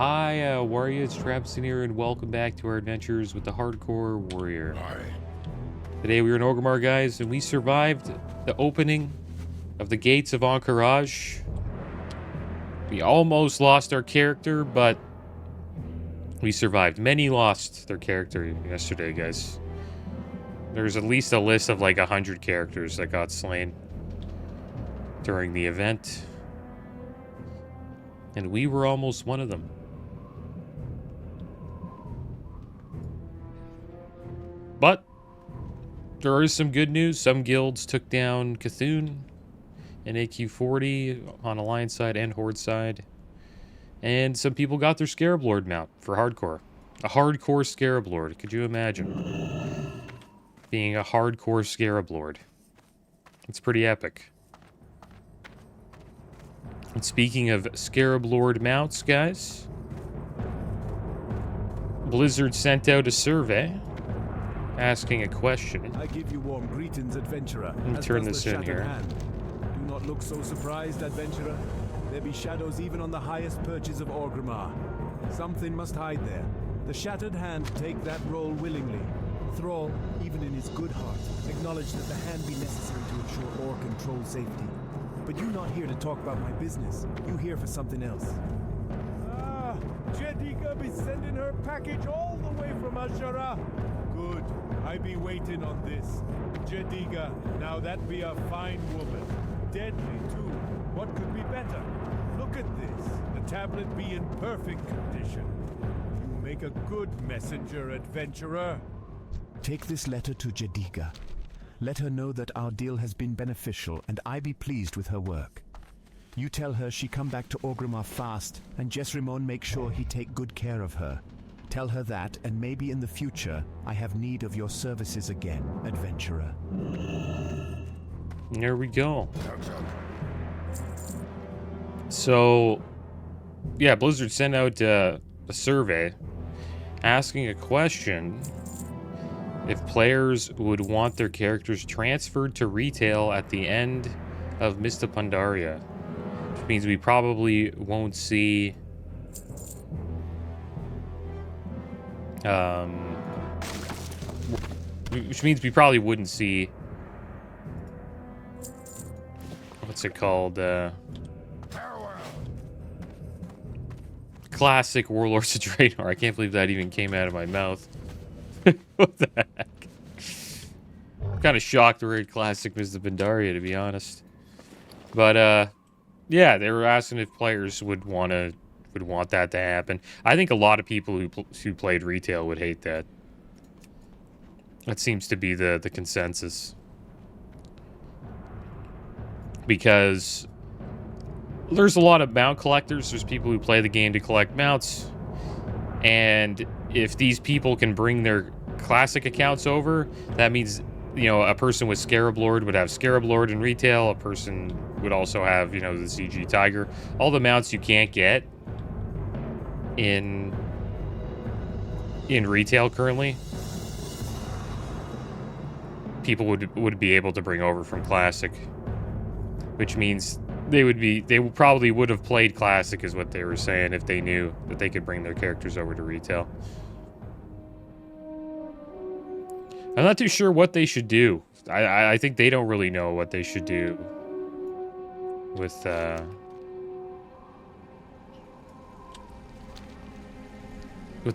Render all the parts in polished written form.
Hi, Warrior, it's Trapson here, and welcome back to our adventures with the Hardcore Warrior. Today we were in Orgrimmar, guys, and we survived the opening of the gates of Encourage. We almost lost our character, but we survived. Many lost their character yesterday, guys. There's at least a list of like 100 characters that got slain during the event. And we were almost one of them. But there is some good news. Some guilds took down Cthulhu and AQ40 on Alliance side and Horde side. And some people got their Scarab Lord mount for hardcore. A hardcore Scarab Lord. Could you imagine being a hardcore Scarab Lord? It's pretty epic. And speaking of Scarab Lord mounts, guys, Blizzard sent out a survey asking a question. I give you warm greetings, adventurer. Let me turn this in here. Hand. Do not look so surprised, adventurer. There be shadows even on the highest perches of Orgrimmar. Something must hide there. The Shattered Hand take that role willingly. Thrall, even in his good heart, acknowledge that the hand be necessary to ensure Orc and Troll safety. But you not here to talk about my business. You here for something else. Ah, Jedika be sending her package all the way from Ashara. Good. I be waiting on this. Jedika, now that be a fine woman. Deadly, too. What could be better? Look at this. The tablet be in perfect condition. You make a good messenger, adventurer. Take this letter to Jedika. Let her know that our deal has been beneficial, and I be pleased with her work. You tell her she come back to Orgrimmar fast, and Jesrimon make sure he take good care of her. Tell her that, and maybe in the future, I have need of your services again, adventurer. There we go. So, yeah, Blizzard sent out a survey asking a question if players would want their characters transferred to retail at the end of Mista Pandaria, which means we probably won't see which means we probably wouldn't see what's it called, classic Warlords of Draenor. I can't believe that even came out of my mouth. What the heck? I'm kind of shocked we're in classic Mista Pandaria, to be honest. But yeah, they were asking if players would want that to happen. I think a lot of people who played retail would hate that. That seems to be the consensus. Because there's a lot of mount collectors. There's people who play the game to collect mounts. And if these people can bring their classic accounts over, that means, you know, a person with Scarab Lord would have Scarab Lord in retail. A person would also have, you know, the CG Tiger. All the mounts you can't get in retail currently, people would be able to bring over from classic, which means they probably would have played classic, is what they were saying, if they knew that they could bring their characters over to retail. I'm not too sure what they should do. I think they don't really know what they should do with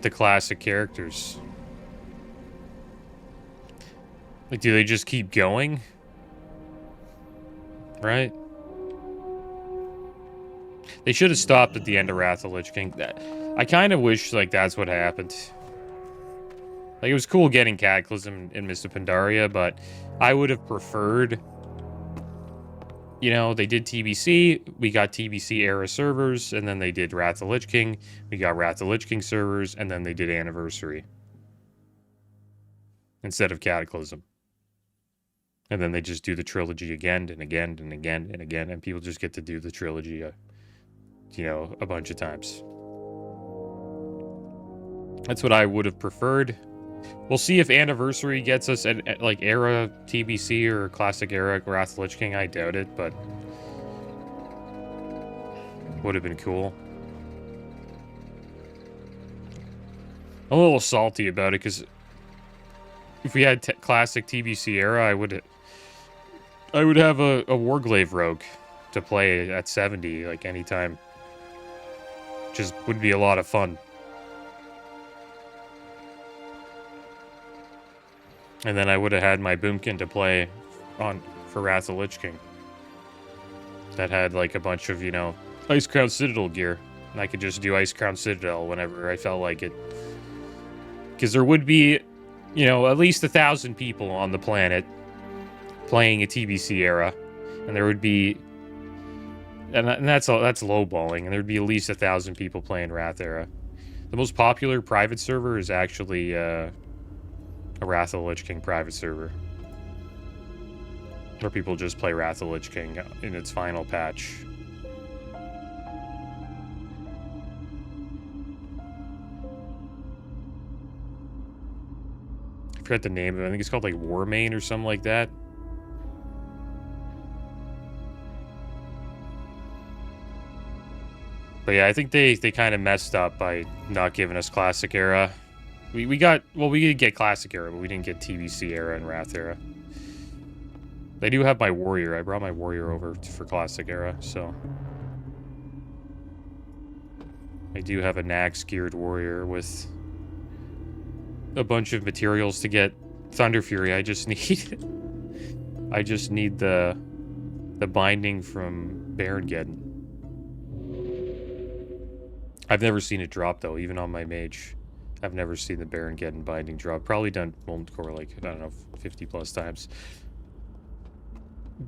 the classic characters. Like, do they just keep going? Right? They should have stopped at the end of Wrath of the Lich King. I kind of wish, like, that's what happened. Like, it was cool getting Cataclysm in Mista Pandaria, but I would have preferred, you know, they did TBC, we got TBC era servers, and then they did Wrath of the Lich King, we got Wrath of the Lich King servers, and then they did Anniversary instead of Cataclysm. And then they just do the trilogy again and again and again and again, and people just get to do the trilogy, you know, a bunch of times. That's what I would have preferred. We'll see if Anniversary gets us at like era TBC or classic era Wrath of the Lich King. I doubt it, but would have been cool. I'm a little salty about it because if we had classic TBC era, I would have a Warglaive rogue to play at 70 like anytime. Just would be a lot of fun. And then I would have had my Boomkin to play on for Wrath of Lich King. That had like a bunch of, you know, Ice Crown Citadel gear. And I could just do Ice Crown Citadel whenever I felt like it. Because there would be, you know, at least 1,000 people on the planet playing a TBC era. And there would be... And that's lowballing. And there would be at least 1,000 people playing Wrath era. The most popular private server is actually... a Wrath of the Lich King private server. Where people just play Wrath of the Lich King in its final patch. I forgot the name of it. I think it's called like Warmane or something like that. But yeah, I think they kind of messed up by not giving us Classic Era. We did get Classic Era, but we didn't get TBC Era and Wrath Era. They do have my Warrior. I brought my Warrior over for Classic Era, so... I do have a Nax-geared Warrior with a bunch of materials to get Thunder Fury. I just need the binding from Barongeddon. I've never seen it drop, though, even on my mage. I've never seen the Barongeddon binding drop. Probably done Molten Core like, I don't know, 50 plus times.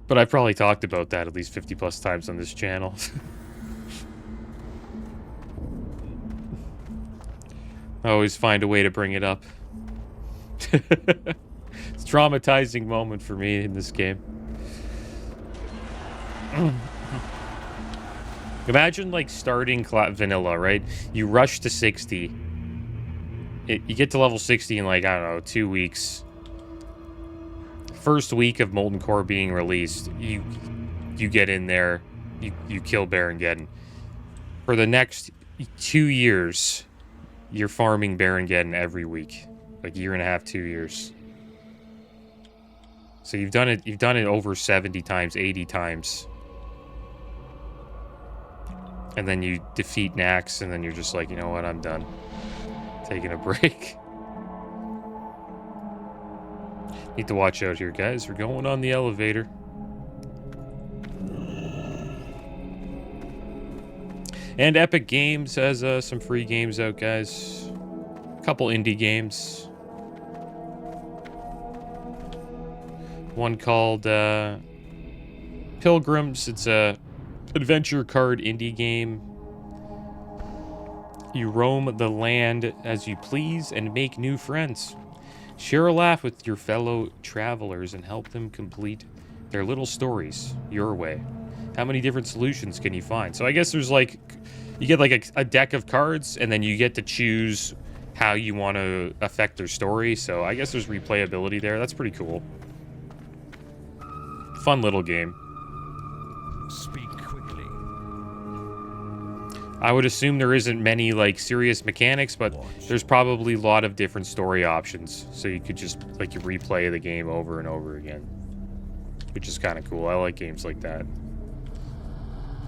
But I've probably talked about that at least 50 plus times on this channel. I always find a way to bring it up. It's a traumatizing moment for me in this game. Imagine like starting vanilla, right? You rush to 60. You get to level 60 in like, I don't know, 2 weeks. First week of Molten Core being released, you get in there, you kill Barongeddon. For the next 2 years, you're farming Barongeddon every week. Like a year and a half, 2 years. So you've done it over 70 times, 80 times. And then you defeat Nax, and then you're just like, you know what, I'm done. Taking a break. Need to watch out here, guys. We're going on the elevator. And Epic Games has some free games out, guys. A couple indie games. One called Pilgrims. It's a adventure card indie game. You roam the land as you please and make new friends. Share a laugh with your fellow travelers and help them complete their little stories your way. How many different solutions can you find? So I guess there's like, you get like a deck of cards and then you get to choose how you want to affect their story. So I guess there's replayability there. That's pretty cool. Fun little game. Speak quickly. I would assume there isn't many like serious mechanics, but there's probably a lot of different story options. So you could just like you replay the game over and over again, which is kind of cool. I like games like that.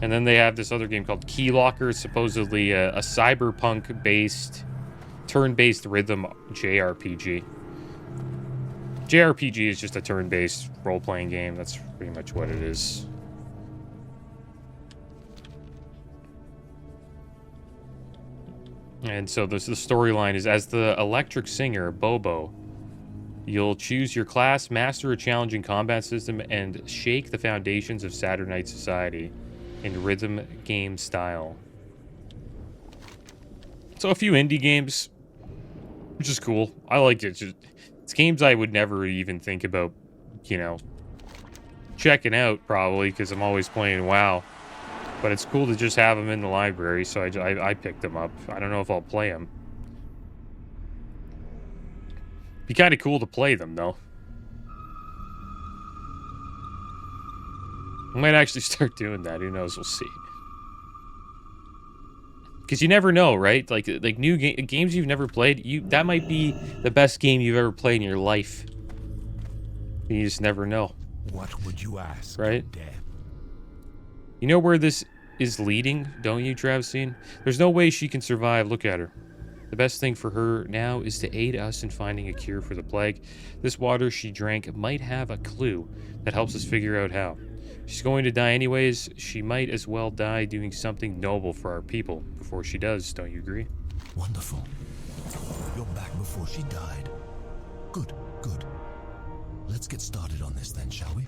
And then they have this other game called Key Locker, supposedly a cyberpunk-based, turn-based rhythm JRPG. JRPG is just a turn-based role-playing game. That's pretty much what it is. And so the storyline is, as the electric singer, Bobo, you'll choose your class, master a challenging combat system, and shake the foundations of Saturnite society in rhythm game style. So a few indie games, which is cool. I like it. It's games I would never even think about, you know, checking out probably, because I'm always playing WoW. But it's cool to just have them in the library, so I picked them up. I don't know if I'll play them. Be kind of cool to play them, though. I might actually start doing that. Who knows? We'll see. Because you never know, right? Like new games you've never played, that might be the best game you've ever played in your life. You just never know. What would you ask? Right? Death? You know where this is leading, don't you, Travsine? There's no way she can survive. Look at her. The best thing for her now is to aid us in finding a cure for the plague. This water she drank might have a clue that helps us figure out how. She's going to die anyways. She might as well die doing something noble for our people before she does, don't you agree? Wonderful. You're back before she died. Good, good. Let's get started on this then, shall we?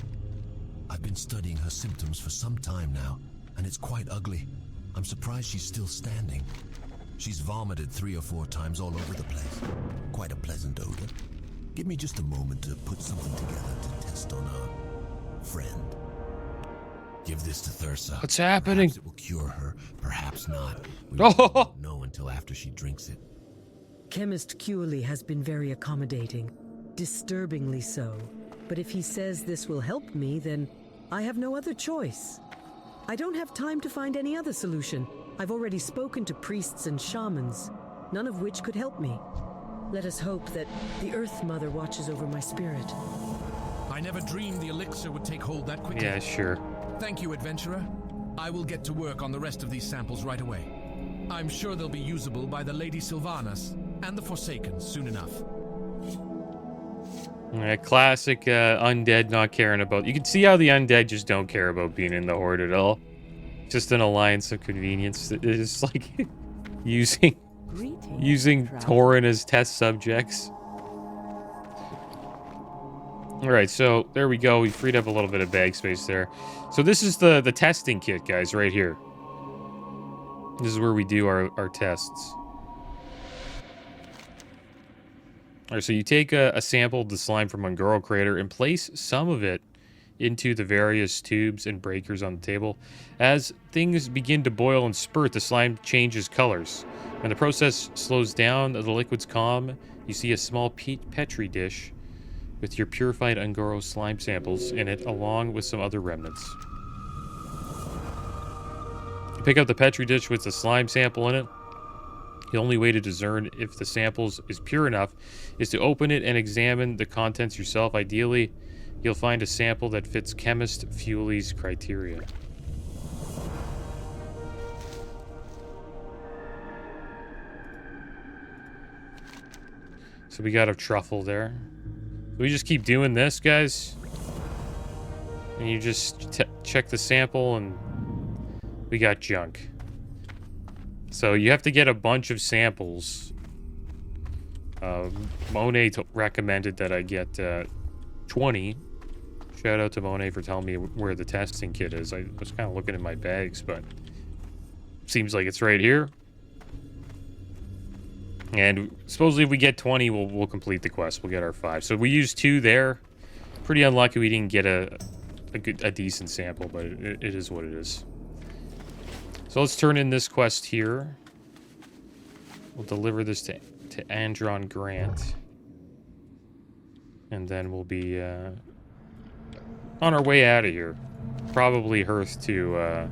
I've been studying her symptoms for some time now, and it's quite ugly. I'm surprised she's still standing. She's vomited 3 or 4 times all over the place. Quite a pleasant odor. Give me just a moment to put something together to test on our friend. Give this to Thursa. What's happening? Perhaps it will cure her, perhaps not. We won't know until after she drinks it. Chemist Curley has been very accommodating. Disturbingly so. But if he says this will help me, then I have no other choice. I don't have time to find any other solution. I've already spoken to priests and shamans, none of which could help me. Let us hope that the Earth Mother watches over my spirit. I never dreamed the elixir would take hold that quickly. Yeah, sure. Thank you, adventurer. I will get to work on the rest of these samples right away. I'm sure they'll be usable by the Lady Sylvanas and the Forsaken soon enough. Classic undead not caring about... You can see how the undead just don't care about being in the Horde at all. Just an alliance of convenience. It's like using TAUREN as test subjects. Alright, so there we go. We freed up a little bit of bag space there. So this is the testing kit, guys, right here. This is where we do our tests. Alright, so you take a sample of the slime from Ungoro Crater and place some of it into the various tubes and breakers on the table. As things begin to boil and spurt, the slime changes colors. When the process slows down, the liquids calm. You see a small Petri dish with your purified Ungoro slime samples in it, along with some other remnants. You pick up the Petri dish with the slime sample in it. The only way to discern if the samples is pure enough is to open it and examine the contents yourself. Ideally, you'll find a sample that fits Chemist Fuely's criteria. So we got a truffle there. We just keep doing this, guys. And you just check the sample and we got junk. So you have to get a bunch of samples. Monet recommended that I get 20. Shout out to Monet for telling me where the testing kit is. I was kind of looking in my bags, but seems like it's right here. And supposedly if we get 20, we'll complete the quest. We'll get our 5. So we used 2 there. Pretty unlucky we didn't get a decent sample, but it is what it is. So let's turn in this quest here. We'll deliver this to Andron Grant. And then we'll be on our way out of here. Probably Hearth to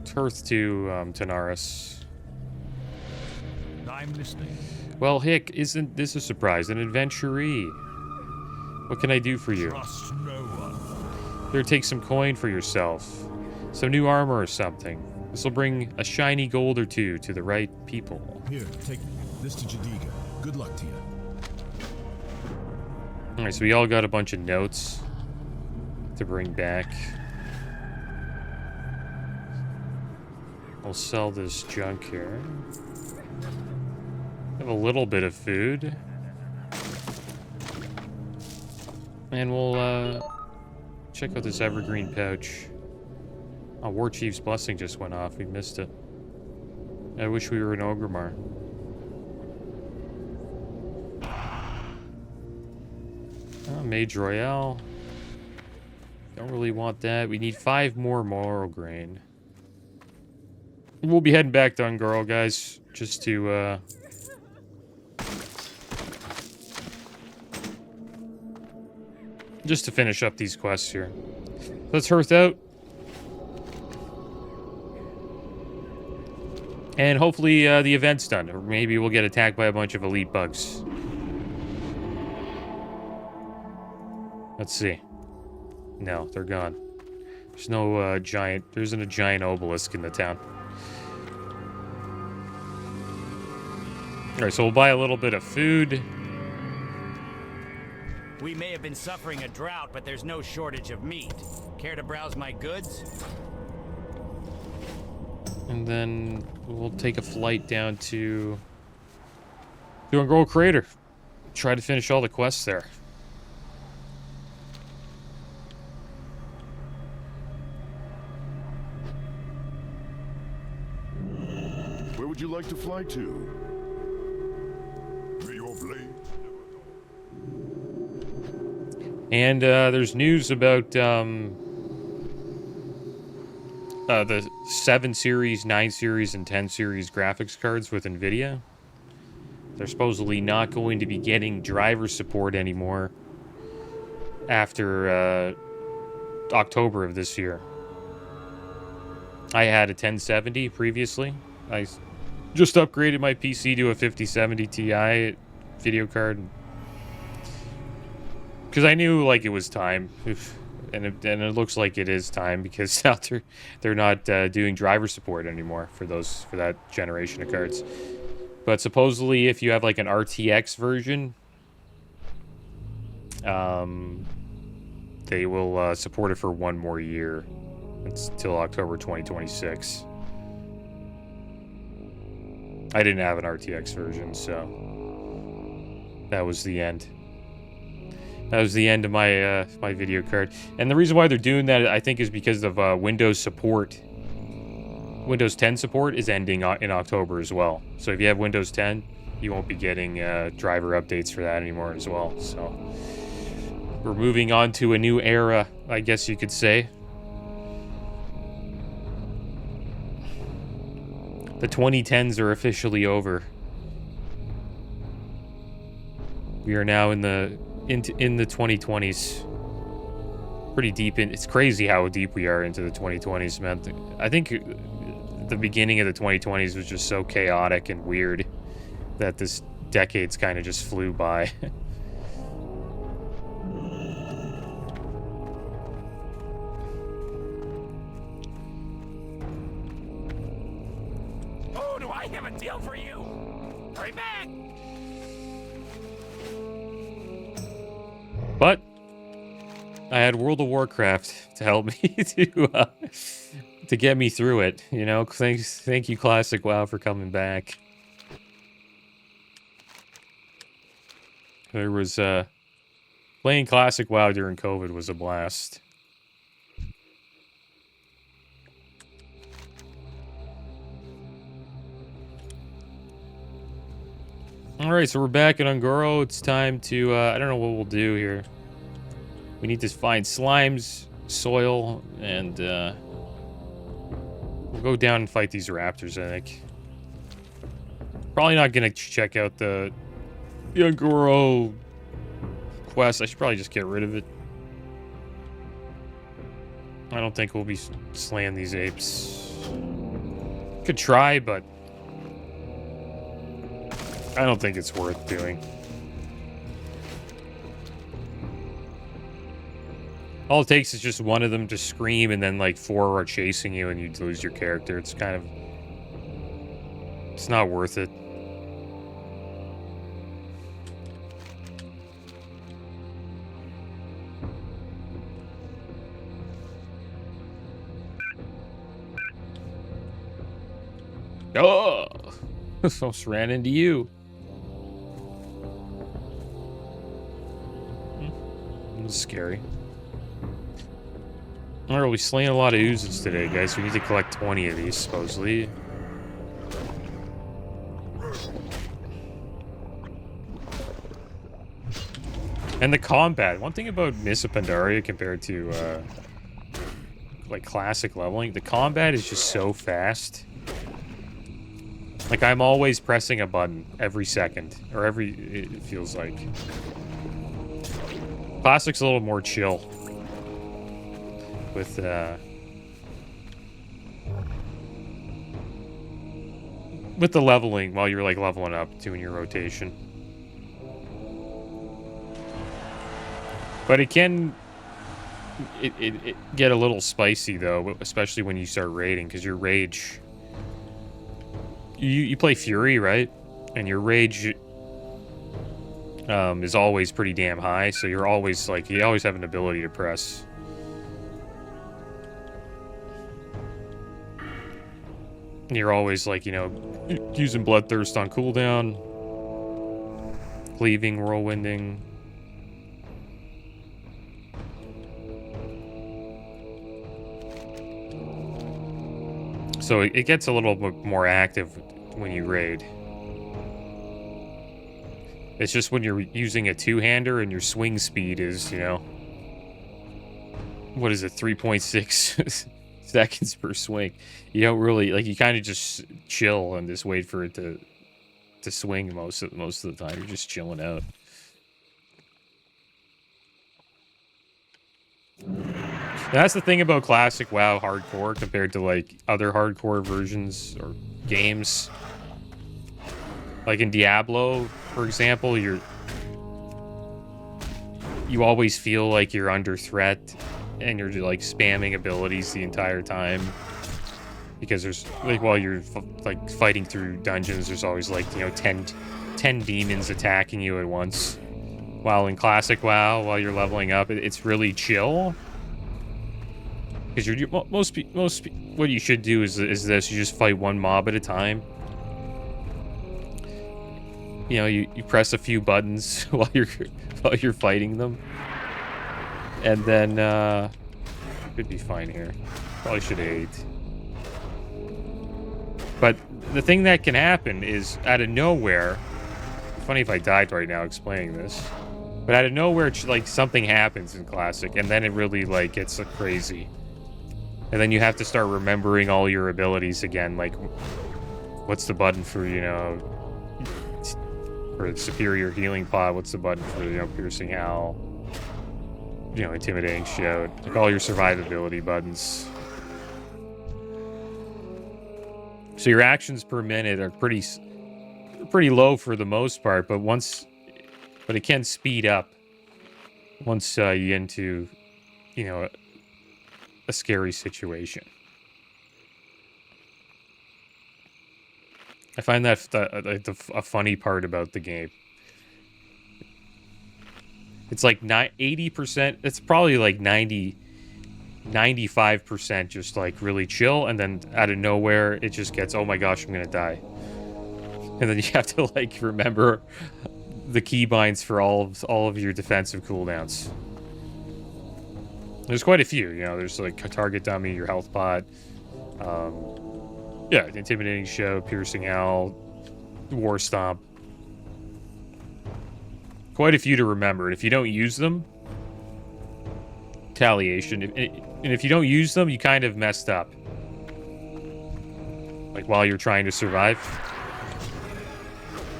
Tanaris. I'm listening. Well, Hick, isn't this a surprise? An adventuree. What can I do for you? Trust no one. Here, take some coin for yourself. Some new armor or something. This will bring a shiny gold or 2 to the right people. Here, take this to Jadiga. Good luck to you. Alright, so we all got a bunch of notes to bring back. We'll sell this junk here. Have a little bit of food. And we'll check out this evergreen pouch. Oh, War Chief's blessing just went off. We missed it. I wish we were in Orgrimmar. Mage Royale. Don't really want that. We need 5 more moral grain. We'll be heading back to Ungoro, guys, just to finish up these quests here. Let's Hearth out. And hopefully the event's done. Or maybe we'll get attacked by a bunch of elite bugs. Let's see. No, they're gone. There's no giant... There isn't a giant obelisk in the town. Alright, so we'll buy a little bit of food. We may have been suffering a drought, but there's no shortage of meat. Care to browse my goods? And then we'll take a flight down to Ungrow Crater. Try to finish all the quests there. Where would you like to fly to? May your blade And there's news about the 7 series, 9 series, and 10 series graphics cards with NVIDIA. They're supposedly not going to be getting driver support anymore after October of this year. I had a 1070 previously. I just upgraded my PC to a 5070 Ti video card. Because I knew, like, it was time. And it looks like it is time, because they're not doing driver support anymore for that generation of cards. But supposedly, if you have like an RTX version, they will support it for 1 more year. It's till October 2026. I didn't have an RTX version, so that was the end. That was the end of my my video card. And the reason why they're doing that, I think, is because of Windows support. Windows 10 support is ending in October as well. So if you have Windows 10, you won't be getting driver updates for that anymore as well. So we're moving on to a new era, I guess you could say. The 2010s are officially over. We are now in the 2020s. Pretty deep in. It's crazy how deep we are into the 2020s, man. I think the beginning of the 2020s was just so chaotic and weird that this decade's kind of just flew by. Oh, do I have a deal for you? Hurry back! But I had World of Warcraft to help me to get me through it. You know, thank you, Classic WoW, for coming back. There was playing Classic WoW during COVID was a blast. Alright, so we're back at Ungrow. It's time to, I don't know what we'll do here. We need to find slimes, soil, and we'll go down and fight these raptors, I think. Probably not going to check out the Ungrow quest. I should probably just get rid of it. I don't think we'll be slaying these apes. Could try, but I don't think it's worth doing. All it takes is just one of them to scream, and then like 4 are chasing you, and you lose your character. It's kind of... It's not worth it. Oh! Almost ran into you. It was scary. Alright, we slaying a lot of oozes today, guys. We need to collect 20 of these, supposedly. And the combat. One thing about Miss of Pandaria compared to, like, classic leveling, the combat is just so fast. Like, I'm always pressing a button every second. Or it feels like. Classic's a little more chill. With with the leveling, while you're like leveling up, doing your rotation. But it can it get a little spicy though, especially when you start raiding, because your rage, you play Fury, right? And your rage is always pretty damn high, so you're always like, you always have an ability to press. You're always like, you know, using Bloodthirst on cooldown, cleaving, whirlwinding. So it gets a little bit more active when you raid. It's just when you're using a two-hander and your swing speed is, you know, what is it, 3.6 seconds per swing. You don't really, like, you kind of just chill and just wait for it to swing most of the time. You're just chilling out. That's the thing about classic WoW hardcore compared to like other hardcore versions or games. Like in Diablo, for example, you always feel like you're under threat and you're like spamming abilities the entire time. Because there's like, while you're like fighting through dungeons, there's always like, you know, 10 demons attacking you at once. While in classic WoW, while you're leveling up, it's really chill. Because you're most what you should do is this: you just fight one mob at a time. You know, you press a few buttons while you're fighting them, and then could be fine here. Probably should have ate. But the thing that can happen is out of nowhere. Funny if I died right now explaining this, but out of nowhere, like something happens in classic, and then it really like gets crazy. And then you have to start remembering all your abilities again, like what's the button for, you know, for superior healing pod, what's the button for, you know, piercing howl, you know, intimidating shout, like all your survivability buttons. So your actions per minute are pretty low for the most part, but it can speed up once you get into, you know, a scary situation. I find that a funny part about the game. It's like 80%, it's probably like 95% just like really chill, and then out of nowhere it just gets, oh my gosh, I'm gonna die. And then you have to like remember the keybinds for all of your defensive cooldowns. There's quite a few, you know. There's like a target dummy, your health pot, yeah, intimidating show, piercing howl, war stomp. Quite a few to remember, and if you don't use them, retaliation. And if you don't use them, you kind of messed up. Like while you're trying to survive,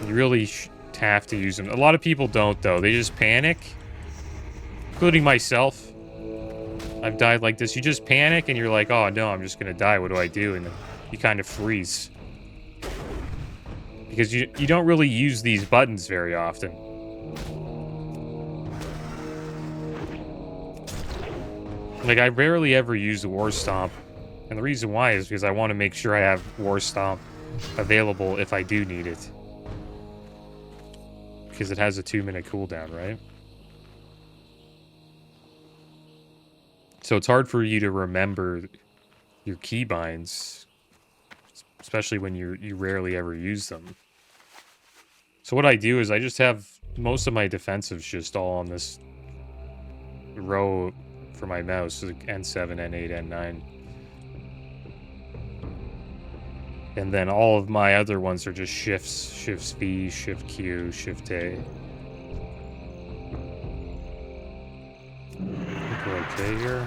you really have to use them. A lot of people don't, though. They just panic, including myself. I've died like this. You just panic and you're like, oh no, I'm just gonna die. What do I do? And then you kind of freeze. Because you don't really use these buttons very often. Like, I rarely ever use the War Stomp. And the reason why is because I want to make sure I have War Stomp available if I do need it. Because it has a 2-minute cooldown, right? So it's hard for you to remember your keybinds, especially when you rarely ever use them. So what I do is I just have most of my defensives just all on this row for my mouse, like N7, N8, N9. And then all of my other ones are just shifts. Shifts V, Shift Q, Shift A. We're okay here.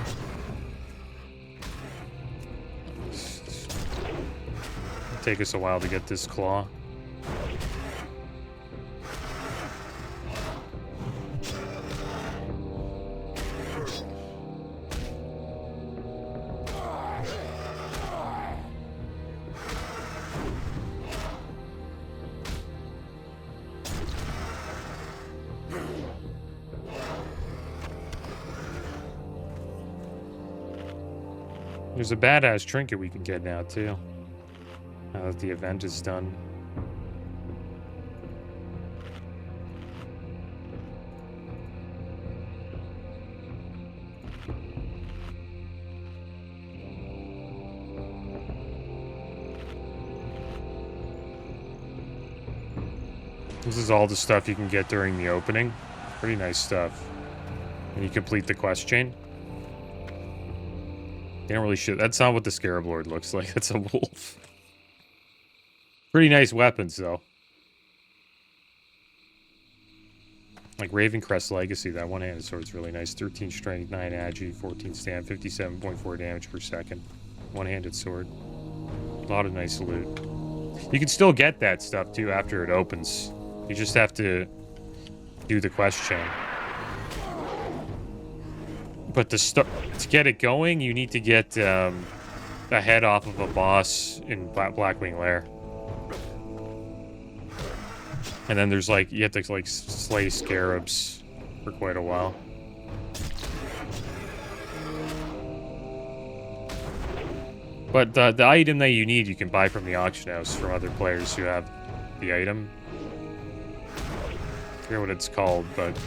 It'll take us a while to get this claw. There's a badass trinket we can get now, too. Now that the event is done. This is all the stuff you can get during the opening. Pretty nice stuff. And you complete the quest chain. They don't really shoot. That's not what the Scarab Lord looks like. That's a wolf. Pretty nice weapons, though. Like Ravencrest Legacy, that one-handed sword's really nice. 13 strength, 9 agi, 14 stam, 57.4 damage per second. One-handed sword. A lot of nice loot. You can still get that stuff, too, after it opens. You just have to do the quest chain. But to get it going, you need to get a head off of a boss in Blackwing Lair. And then there's like, you have to like slay scarabs for quite a while. But the item that you need, you can buy from the auction house from other players who have the item. I forget what it's called, but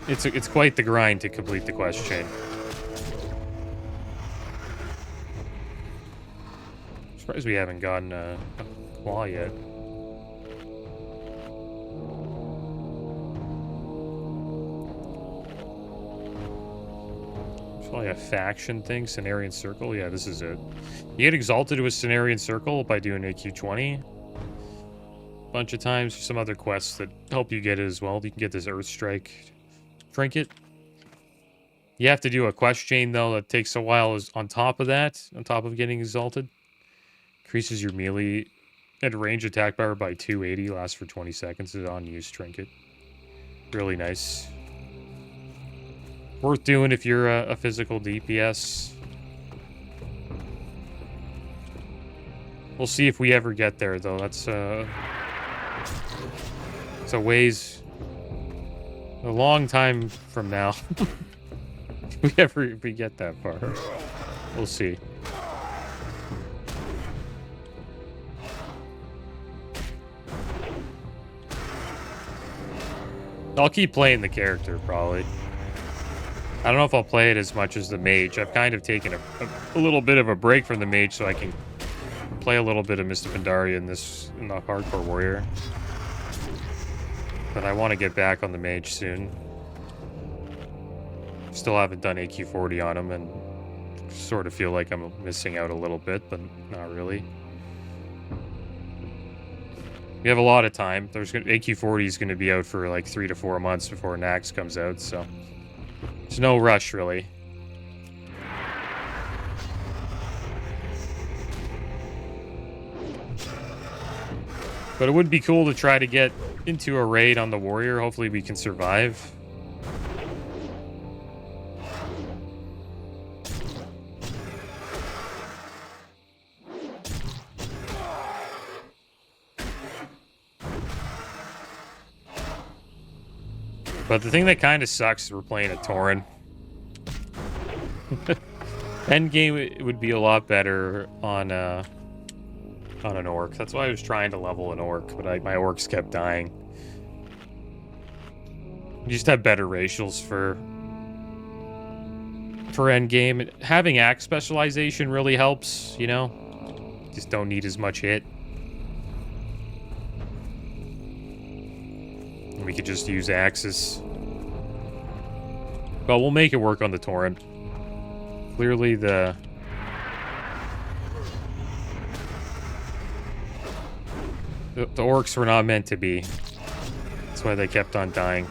it's quite the grind to complete the quest chain. I'm surprised we haven't gotten a claw yet. There's probably a faction thing, Cenarian Circle. Yeah, this is it. You get exalted to a Cenarian Circle by doing AQ20. Bunch of times. Some other quests that help you get it as well. You can get this Earth Strike trinket. You have to do a quest chain though that takes a while. Is on top of that, on top of getting exalted, increases your melee and range attack power by 280. Lasts for 20 seconds. Is on use trinket. Really nice. Worth doing if you're a physical DPS. We'll see if we ever get there though. That's it's a ways, a long time from now. If we get that far. We'll see. I'll keep playing the character, probably. I don't know if I'll play it as much as the mage. I've kind of taken a little bit of a break from the mage so I can play a little bit of Mr. Pandaria in the Hardcore Warrior. But I want to get back on the mage soon. Still haven't done AQ40 on him, and sort of feel like I'm missing out a little bit, but not really. We have a lot of time. AQ40 is going to be out for like 3 to 4 months before Nax comes out, so there's no rush really. But it would be cool to try to get into a raid on the warrior. Hopefully we can survive. But the thing that kind of sucks is we're playing a Tauren. Endgame, it would be a lot better on an orc. That's why I was trying to level an orc, but my orcs kept dying. You just have better racials for endgame. Having axe specialization really helps, you know? Just don't need as much hit. We could just use axes. But we'll make it work on the Tauren. Clearly the orcs were not meant to be. That's why they kept on dying.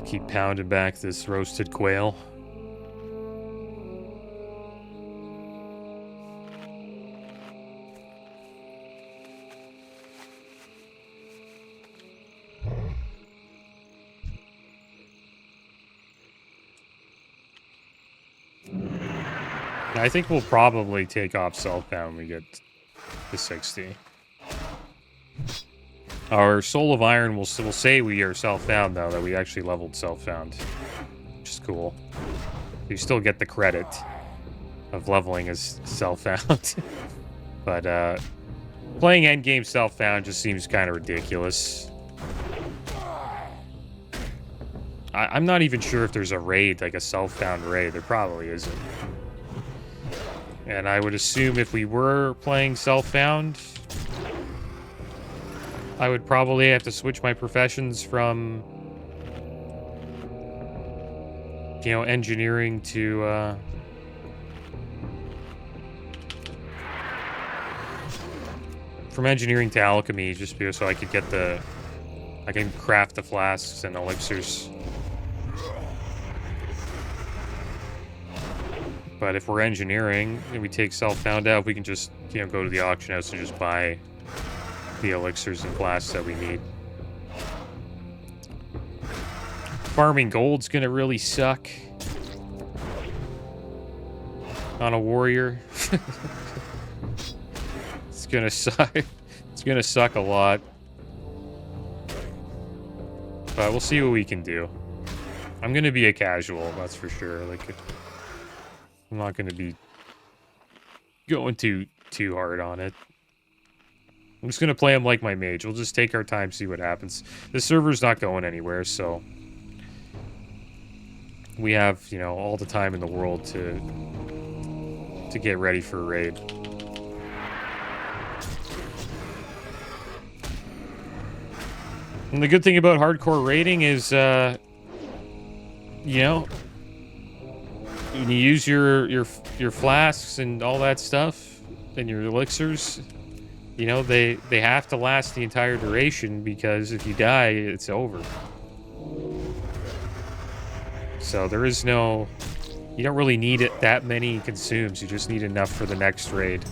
Keep pounding back this roasted quail. I think we'll probably take off self-found when we get to 60. Our Soul of Iron will say we are self-found, though, that we actually leveled self-found. Which is cool. You still get the credit of leveling as self-found. But, playing endgame self-found just seems kind of ridiculous. I'm not even sure if there's a raid, like a self-found raid. There probably isn't. And I would assume if we were playing self-found, I would probably have to switch my professions from, you know, engineering to, from engineering to alchemy, just because so I could get I can craft the flasks and elixirs. But if we're engineering and we take self-found out, we can just, you know, go to the auction house and just buy the elixirs and flasks that we need. Farming gold's gonna really suck on a warrior. It's gonna suck. It's gonna suck a lot. But we'll see what we can do. I'm gonna be a casual, that's for sure. Like, I'm not gonna be going too hard on it. I'm just gonna play him like my mage. We'll just take our time, see what happens. The server's not going anywhere, so we have, you know, all the time in the world to get ready for a raid. And the good thing about hardcore raiding is, you know, when you use your flasks and all that stuff and your elixirs, you know, they have to last the entire duration, because if you die, it's over. So there is no, you don't really need it that many consumes. You just need enough for the next raid.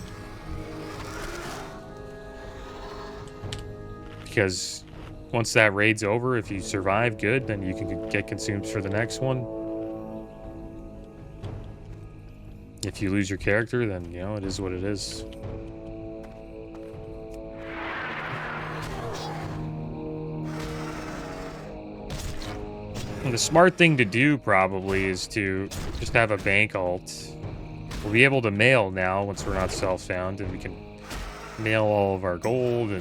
Because once that raid's over, if you survive, good, then you can get consumes for the next one. If you lose your character, then, you know, it is what it is. And the smart thing to do, probably, is to just have a bank alt. We'll be able to mail now, once we're not self-found, and we can mail all of our gold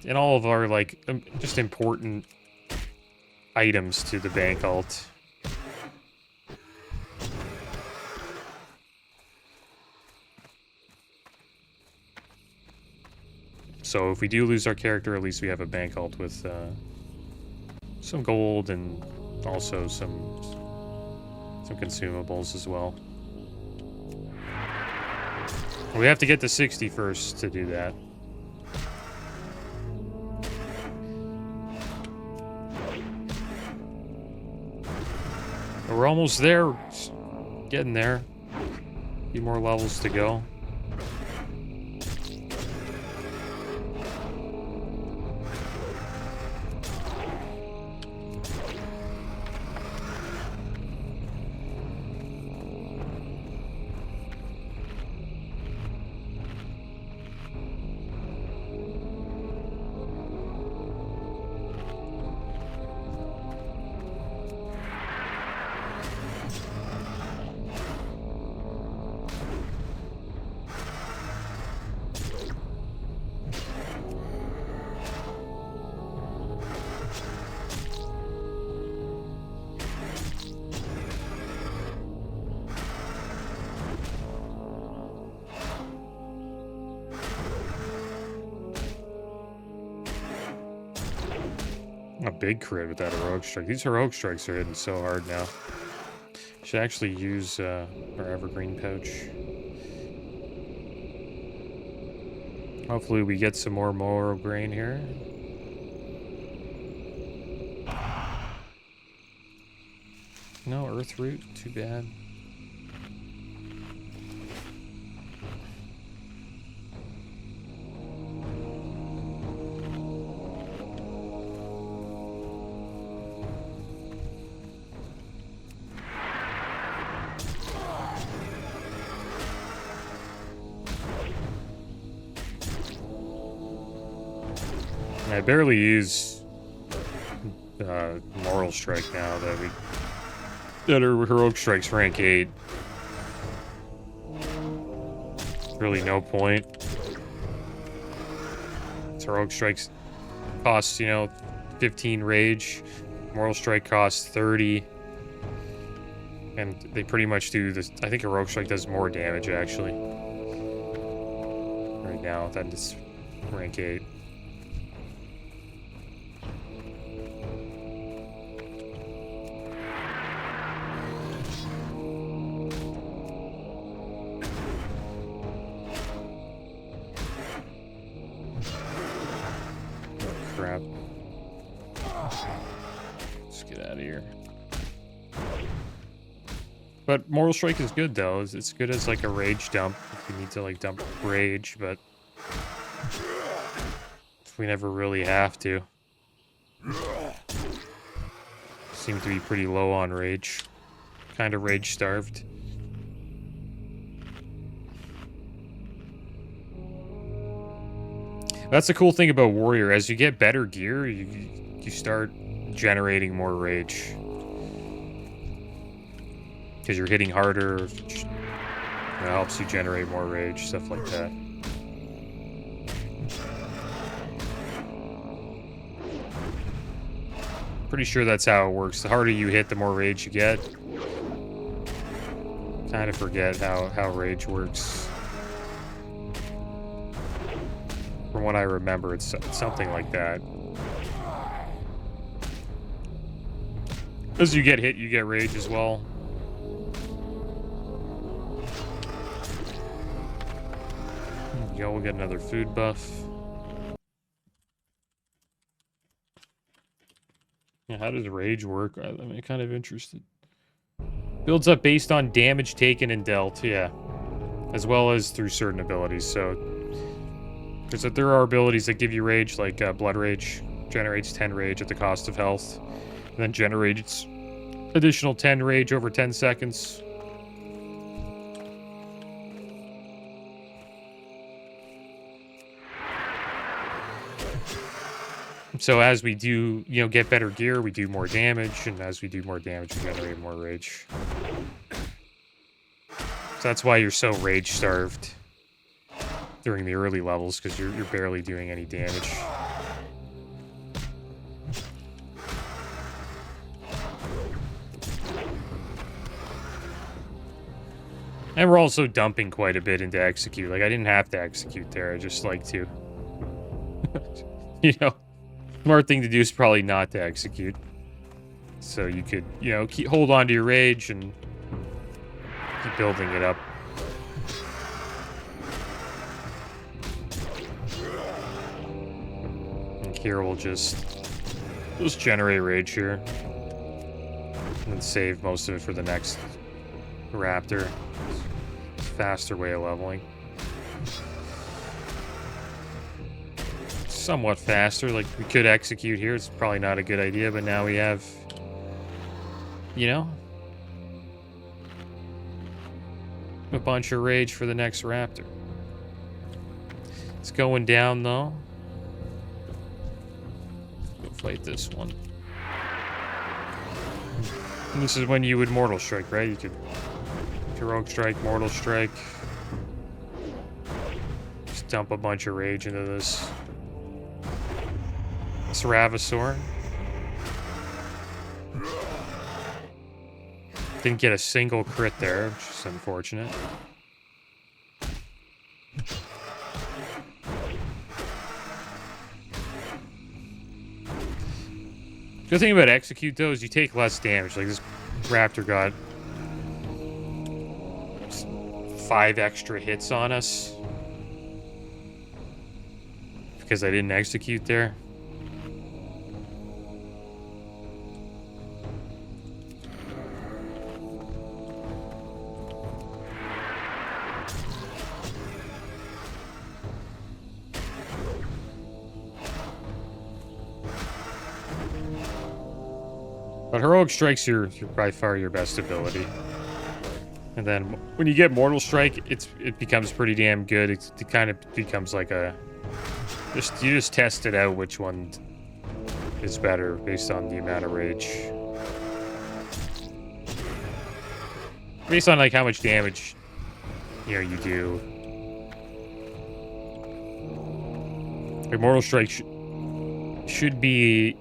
and all of our, like, just important items to the bank alt. So if we do lose our character, at least we have a bank alt with some gold and also some consumables as well. We have to get to 60 first to do that. We're almost there. Getting there. A few more levels to go. A big crit with that heroic strike. These heroic strikes are hitting so hard now. Should actually use our evergreen pouch. Hopefully we get some more Moro grain here. No earth root, too bad. And I barely use Moral Strike now that are Heroic Strikes rank 8. Really no point. Heroic Strikes costs, 15 rage. Moral Strike costs 30. And they pretty much do this. I think Heroic Strike does more damage, actually. Right now than this rank 8. Crap. Let's get out of here. But Moral Strike is good, though. It's good as, like, a rage dump. If you need to, like, dump rage, but... we never really have to. Seem to be pretty low on rage. Kind of rage-starved. That's the cool thing about Warrior. As you get better gear, you start generating more rage. Because you're hitting harder. It helps you generate more rage, stuff like that. Pretty sure that's how it works. The harder you hit, the more rage you get. Kind of forget how rage works. From what I remember, it's something like that. As you get hit, you get rage as well. There we go, we'll get another food buff. Yeah, how does rage work? I'm kind of interested. Builds up based on damage taken and dealt, yeah. As well as through certain abilities, so... there are abilities that give you rage, like Blood Rage. Generates 10 rage at the cost of health. And then generates additional 10 rage over 10 seconds. So as we do, get better gear, we do more damage, and as we do more damage, we generate more rage. So that's why you're so rage-starved during the early levels, because you're barely doing any damage. And we're also dumping quite a bit into execute. Like, I didn't have to execute there, I just like to. Smart thing to do is probably not to execute. So you could, hold on to your rage and keep building it up. And here we'll just generate rage here. And save most of it for the next raptor. Faster way of leveling. Somewhat faster, like we could execute here. It's probably not a good idea, but now we have, a bunch of rage for the next raptor. It's going down though. Go fight this one. And this is when you would Mortal Strike, right? You could Heroic Strike, Mortal Strike. Just dump a bunch of rage into this. Ravasor. Didn't get a single crit there, which is unfortunate. Good thing about execute though is you take less damage. Like this raptor got 5 extra hits on us because I didn't execute there. But Heroic Strike's your by far your best ability. And then when you get Mortal Strike, it becomes pretty damn good. It kind of becomes like a You just test it out which one is better based on the amount of rage. Based on like how much damage, you know, you do. Immortal Strike should be,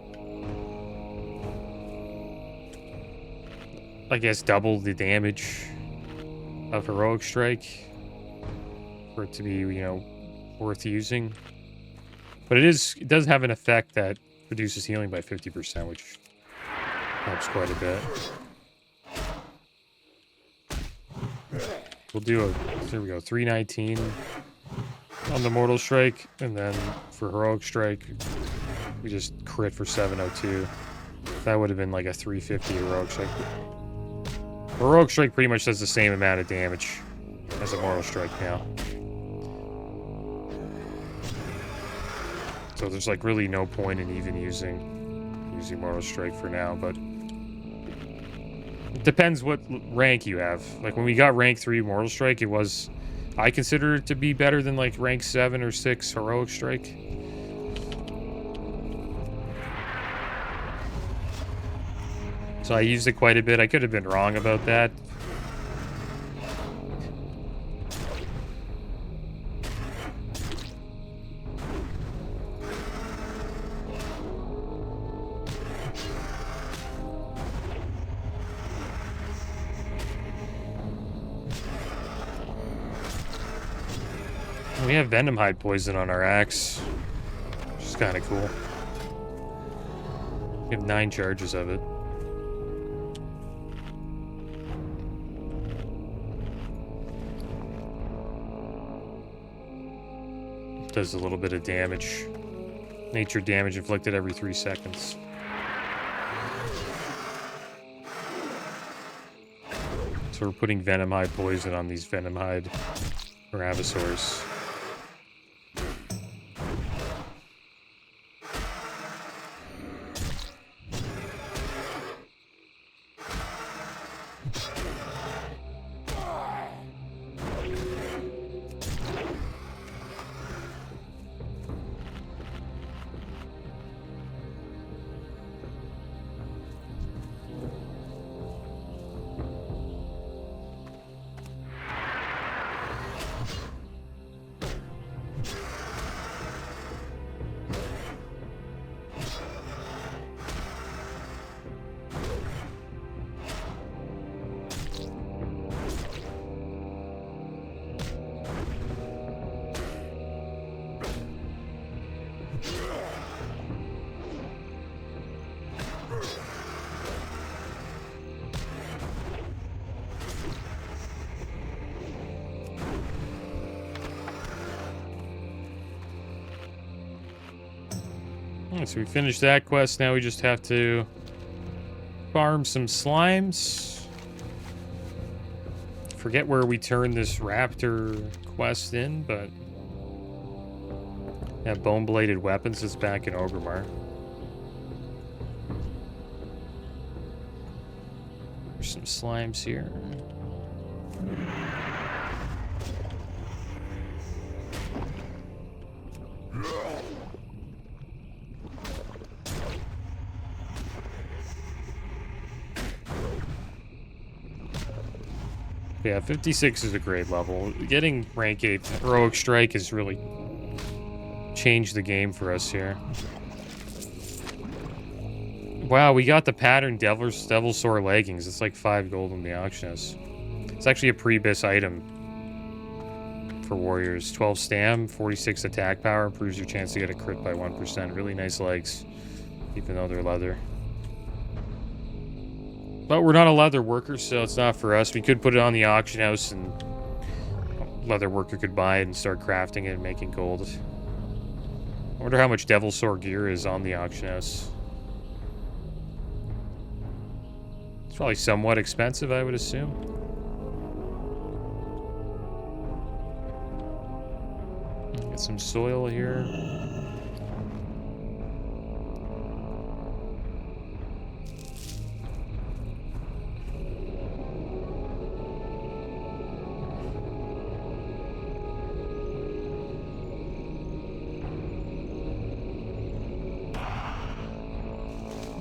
I guess, double the damage of Heroic Strike for it to be, you know, worth using. But it does have an effect that reduces healing by 50%, which helps quite a bit. We'll do there we go, 319 on the Mortal Strike, and then for Heroic Strike, we just crit for 702. That would have been like a 350 Heroic Strike. Heroic Strike pretty much does the same amount of damage as a Mortal Strike now. So there's like really no point in even using Mortal Strike for now, but it depends what rank you have. Like when we got rank 3 Mortal Strike, I consider it to be better than like rank 7 or 6 Heroic Strike. So I used it quite a bit. I could have been wrong about that. We have Venom Hide Poison on our axe, which is kind of cool. We have 9 charges of it. Does a little bit of damage. Nature damage inflicted every 3 seconds. So we're putting Venom Hide Poison on these Venom Hide Ravasaurs. Alright, so we finished that quest. Now we just have to farm some slimes. Forget where we turned this raptor quest in, but that bone-bladed weapons is back in Orgrimmar. There's some slimes here. Yeah, 56 is a great level. Getting rank 8 Heroic Strike has really changed the game for us here. Wow, we got the pattern Devilsaur leggings. It's like 5 gold in the auction house. It's actually a pre-bis item for warriors. 12 stam, 46 attack power, improves your chance to get a crit by 1%. Really nice legs, even though they're leather. But we're not a leather worker, so it's not for us. We could put it on the auction house and a leather worker could buy it and start crafting it and making gold. I wonder how much Devilsaur gear is on the auction house. It's probably somewhat expensive, I would assume. Get some soil here.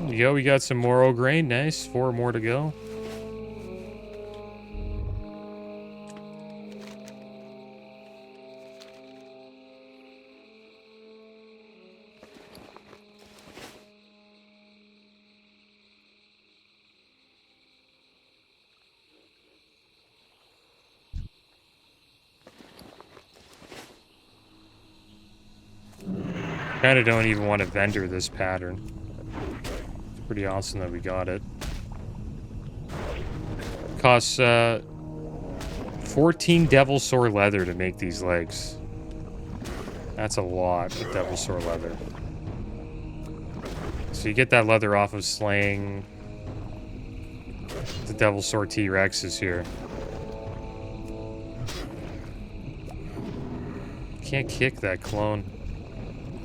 There you go, we got some more old grain. Nice. 4 more to go. Kinda don't even want to vendor this pattern. It's pretty awesome that we got it. Costs 14 Devil Sore leather to make these legs. That's a lot of Devil Sore leather. So you get that leather off of slaying the Devil Sore T-Rexes here. Can't kick that clone.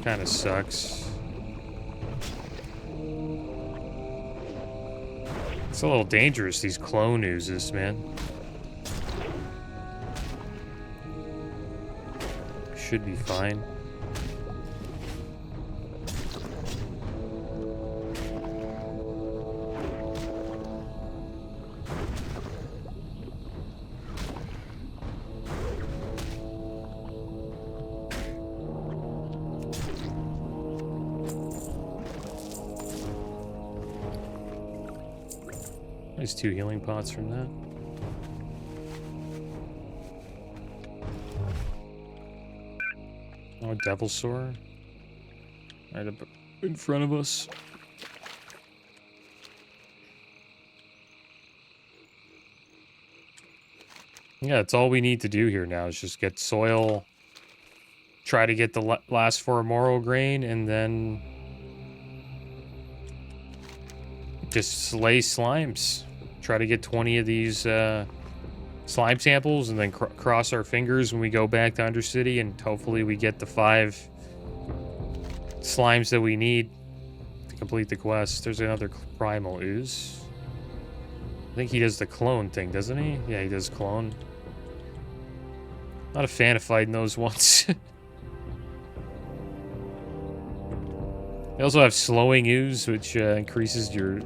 Kind of sucks. It's a little dangerous, these clone oozes, man. Should be fine. Nice 2 healing pots from that. Oh, Devil Sore. Right up in front of us. Yeah, that's all we need to do here now is just get soil, try to get the last 4 moral grain, and then just slay slimes. Try to get 20 of these slime samples and then cross our fingers when we go back to Undercity, and hopefully we get the 5 slimes that we need to complete the quest. There's another primal ooze. I think he does the clone thing, doesn't he? Yeah, he does clone. Not a fan of fighting those ones. They also have slowing ooze, which increases your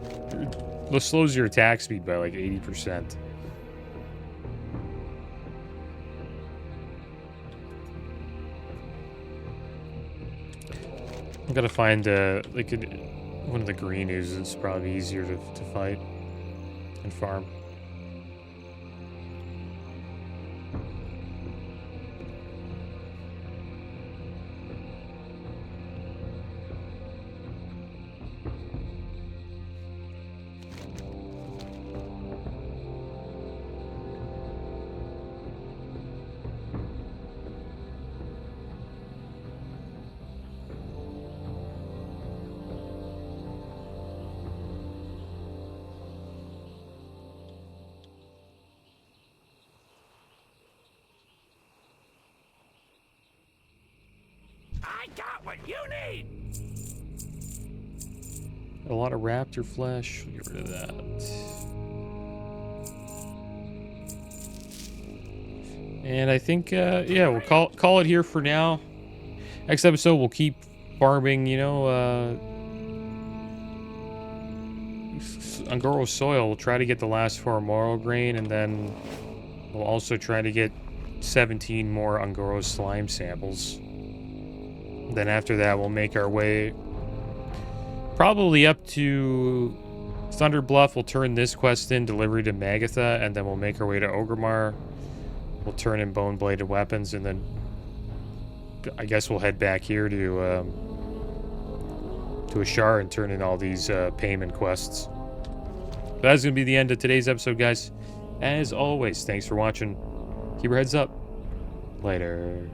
slows your attack speed by like 80%. I'm gonna find like one of the green oozes. Probably easier to fight and farm. I got what you need! A lot of raptor flesh. Get rid of that. And I think, yeah, we'll call it here for now. Next episode, we'll keep farming, you know, Angoro soil. We'll try to get the last 4 moral grain, and then we'll also try to get 17 more Angoro slime samples. Then after that, we'll make our way probably up to Thunder Bluff. We'll turn this quest in, delivery to Magatha, and then we'll make our way to Orgrimmar. We'll turn in bone-bladed weapons, and then I guess we'll head back here to Ashar and turn in all these payment quests. But that's going to be the end of today's episode, guys. As always, thanks for watching. Keep your heads up. Later.